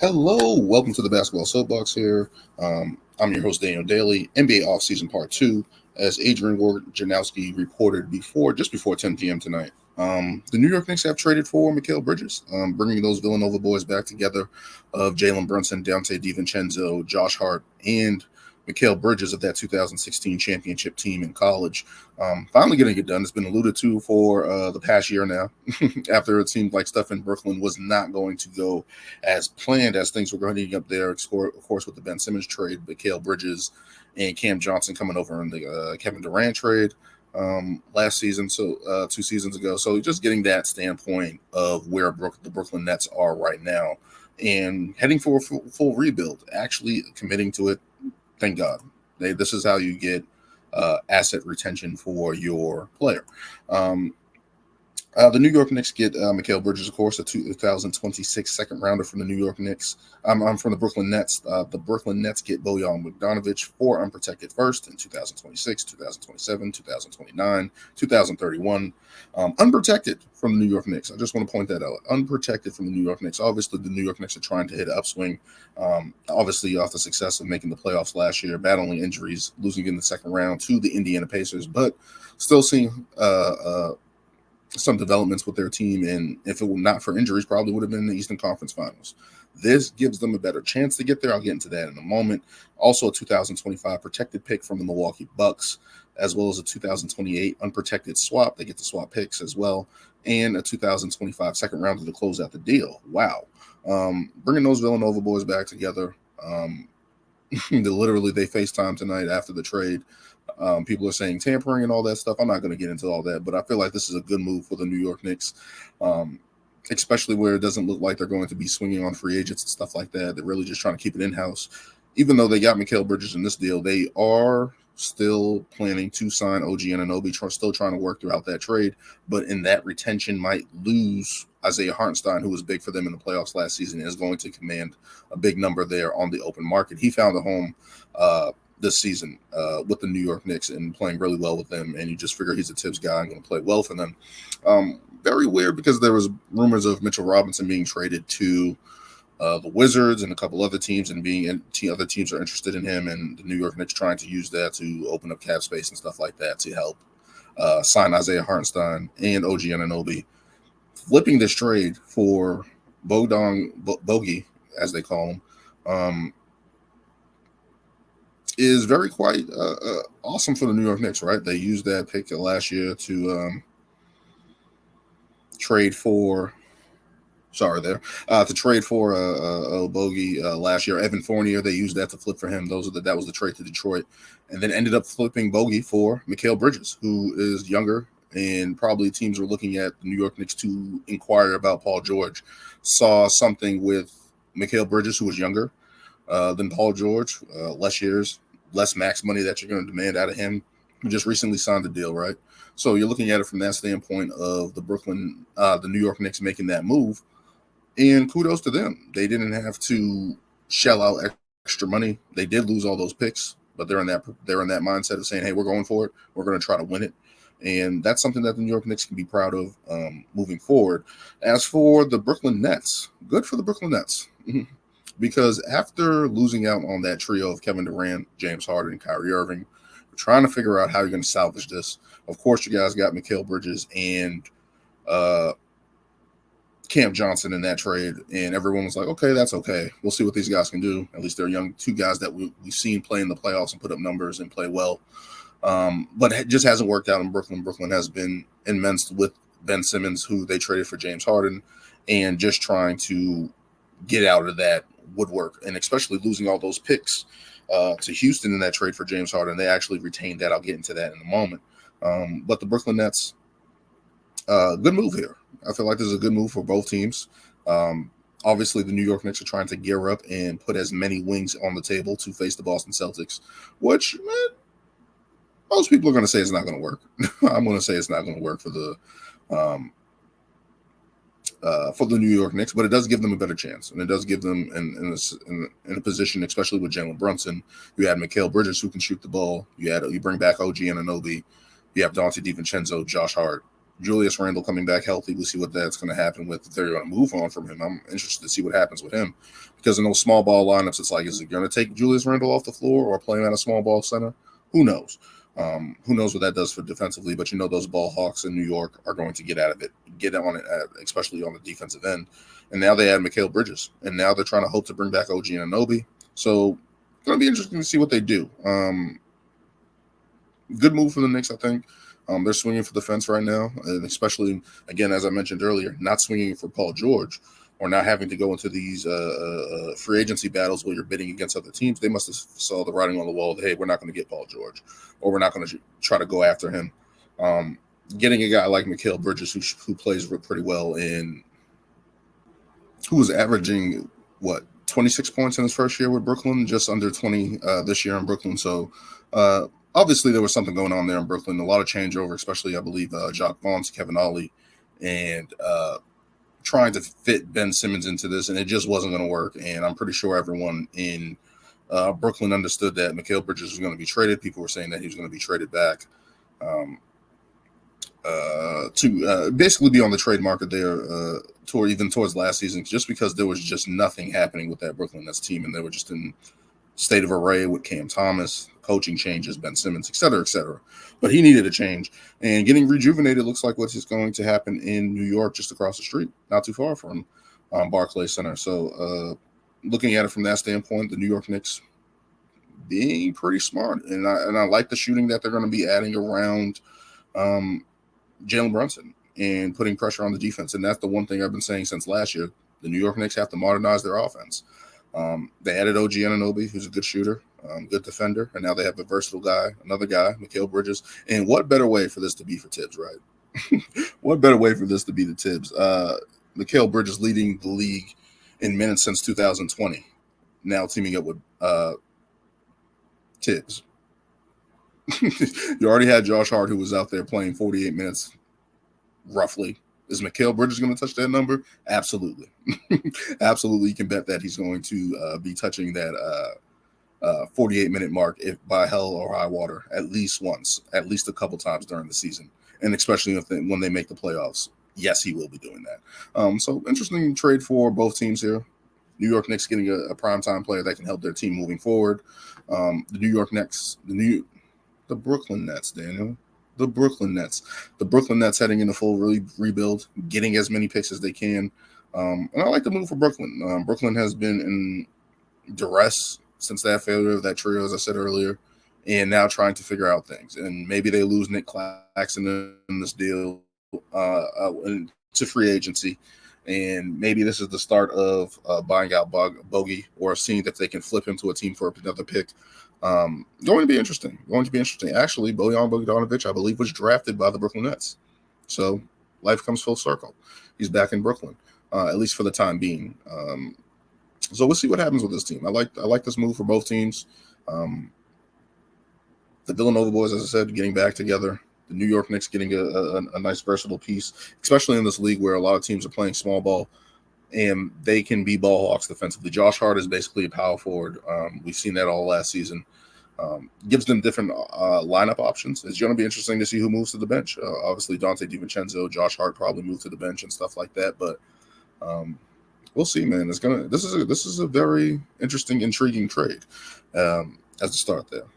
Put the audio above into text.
Hello, welcome to the Basketball Soapbox here. I'm your host, Daniel Daly, NBA Offseason Part 2, as Adrian Wojnarowski reported just before 10 p.m. tonight. The New York Knicks have traded for Mikal Bridges, bringing those Villanova boys back together of Jalen Brunson, Dante DiVincenzo, Josh Hart, and Mikal Bridges of that 2016 championship team in college. Finally getting it done. It's been alluded to for the past year now, after it seemed like stuff in Brooklyn was not going to go as planned, as things were going up there, of course, with the Ben Simmons trade, Mikal Bridges and Cam Johnson coming over in the Kevin Durant trade last season, so 2 seasons ago. So just getting that standpoint of where the Brooklyn Nets are right now and heading for a full rebuild, actually committing to it. Thank God. This is how you get asset retention for your player. The New York Knicks get Mikal Bridges, of course, a 2026 second rounder from the New York Knicks. I'm from the Brooklyn Nets. The Brooklyn Nets get Bojan Bogdanovic for unprotected first in 2026, 2027, 2029, 2031. Unprotected from the New York Knicks. I just want to point that out. Unprotected from the New York Knicks. Obviously, the New York Knicks are trying to hit an upswing. Obviously, off the success of making the playoffs last year, battling injuries, losing in the second round to the Indiana Pacers, but still seeing some developments with their team, and if it were not for injuries, probably would have been in the Eastern Conference Finals. This gives them a better chance to get there. I'll get into that in a moment. Also, a 2025 protected pick from the Milwaukee Bucks, as well as a 2028 unprotected swap. They get to swap picks as well, and a 2025 second rounder to close out the deal. Wow. Bringing those Villanova boys back together. Literally, they FaceTime tonight after the trade. People are saying tampering and all that stuff. I'm not going to get into all that, but I feel like this is a good move for the New York Knicks, especially where it doesn't look like they're going to be swinging on free agents and stuff like that. They're really just trying to keep it in-house. Even though they got Mikal Bridges in this deal, they are still planning to sign OG Anunoby, still trying to work throughout that trade, but in that retention might lose Isaiah Hartenstein, who was big for them in the playoffs last season, is going to command a big number there on the open market. He found a home this season with the New York Knicks and playing really well with them, and you just figure he's a Tibbs guy and going to play well for them. Very weird, because there was rumors of Mitchell Robinson being traded to the Wizards and a couple other teams, and other teams are interested in him, and the New York Knicks trying to use that to open up cap space and stuff like that to help sign Isaiah Hartenstein and OG Anunoby. Flipping this trade for Bogey, as they call him, is very quite awesome for the New York Knicks, right? They used that pick last year to trade for Bogey last year. Evan Fournier, they used that to flip for him. That was the trade to Detroit, and then ended up flipping Bogey for Mikal Bridges, who is younger, and probably teams are looking at the New York Knicks to inquire about Paul George. Saw something with Mikal Bridges, who was younger than Paul George, less years, less max money that you're going to demand out of him, who just recently signed a deal, right? So you're looking at it from that standpoint of the New York Knicks making that move, and kudos to them. They didn't have to shell out extra money. They did lose all those picks, but they're in that mindset of saying, hey, we're going for it. We're going to try to win it. And that's something that the New York Knicks can be proud of moving forward. As for the Brooklyn Nets, good for the Brooklyn Nets. Because after losing out on that trio of Kevin Durant, James Harden, and Kyrie Irving, we're trying to figure out how you're going to salvage this. Of course, you guys got Mikal Bridges and Cam Johnson in that trade, and everyone was like, okay, that's okay. We'll see what these guys can do. At least they're two guys that we've seen play in the playoffs and put up numbers and play well. But it just hasn't worked out in Brooklyn. Brooklyn has been immense with Ben Simmons, who they traded for James Harden, and just trying to get out of that woodwork, and especially losing all those picks to Houston in that trade for James Harden. They actually retained that. I'll get into that in a moment. But the Brooklyn Nets, good move here. I feel like this is a good move for both teams. Obviously, the New York Knicks are trying to gear up and put as many wings on the table to face the Boston Celtics, which most people are going to say it's not going to work. I'm going to say it's not going to work for the New York Knicks, but it does give them a better chance, and it does give them in a position, especially with Jalen Brunson. You had Mikal Bridges, who can shoot the ball. You bring back OG Anunoby. You have Dante DiVincenzo, Josh Hart, Julius Randle coming back healthy. We'll see what that's going to happen with. If they're going to move on from him, I'm interested to see what happens with him, because in those small ball lineups, it's like, is it going to take Julius Randle off the floor or play him at a small ball center? Who knows? Who knows what that does for defensively? But those ball hawks in New York are going to get out of it, get on it, especially on the defensive end. And now they add Mikal Bridges, and now they're trying to hope to bring back OG Anunoby. So it's going to be interesting to see what they do. Good move for the Knicks, I think. They're swinging for the fence right now, and especially, again, as I mentioned earlier, not swinging for Paul George or not having to go into these free agency battles where you're bidding against other teams. They must have saw the writing on the wall that, hey, we're not going to get Paul George, or we're not going to try to go after him. Getting a guy like Mikal Bridges who plays pretty well and who was averaging, 26 points in his first year with Brooklyn, just under 20 this year in Brooklyn. So, obviously, there was something going on there in Brooklyn. A lot of changeover, especially, I believe, Jacques Vaughn to Kevin Ollie, and trying to fit Ben Simmons into this, and it just wasn't going to work. And I'm pretty sure everyone in Brooklyn understood that Mikal Bridges was going to be traded. People were saying that he was going to be traded back to basically be on the trade market there towards last season, just because there was just nothing happening with that Brooklyn Nets team, and they were just in state of array with Cam Thomas, coaching changes, Ben Simmons, et cetera, et cetera. But he needed a change, and getting rejuvenated looks like what's going to happen in New York, just across the street, not too far from Barclays Center. So looking at it from that standpoint, the New York Knicks being pretty smart, and I like the shooting that they're going to be adding around Jalen Brunson and putting pressure on the defense. And that's the one thing I've been saying since last year. The New York Knicks have to modernize their offense. They added OG Anunoby, who's a good shooter, good defender, and now they have a versatile guy, another guy, Mikal Bridges. And what better way for this to be for Tibbs, right? What better way for this to be the Tibbs? Mikal Bridges leading the league in minutes since 2020, now teaming up with Tibbs. You already had Josh Hart, who was out there playing 48 minutes, roughly. Is Mikal Bridges going to touch that number? Absolutely. Absolutely. You can bet that he's going to be touching that 48-minute mark, if by hell or high water, at least once, at least a couple times during the season, and especially when they make the playoffs. Yes, he will be doing that. So interesting trade for both teams here. New York Knicks getting a primetime player that can help their team moving forward. The New York Knicks, the Brooklyn Nets, Daniel. The Brooklyn Nets. The Brooklyn Nets heading into full rebuild, getting as many picks as they can. And I like the move for Brooklyn. Brooklyn has been in duress since that failure of that trio, as I said earlier, and now trying to figure out things. And maybe they lose Nick Claxton in this deal to free agency. And maybe this is the start of buying out Bogey, or seeing if they can flip him to a team for another pick. Going to be interesting. Actually, Bojan Bogdanovic, I believe, was drafted by the Brooklyn Nets. So life comes full circle. He's back in Brooklyn, at least for the time being. So we'll see what happens with this team. I like this move for both teams. The Villanova boys, as I said, getting back together. The New York Knicks getting a nice versatile piece, especially in this league where a lot of teams are playing small ball, and they can be ball hawks defensively. Josh Hart is basically a power forward. We've seen that all last season. Gives them different lineup options. It's going to be interesting to see who moves to the bench. Obviously, Dante DiVincenzo, Josh Hart probably move to the bench and stuff like that. But we'll see, man. This is a very interesting, intriguing trade as a start there.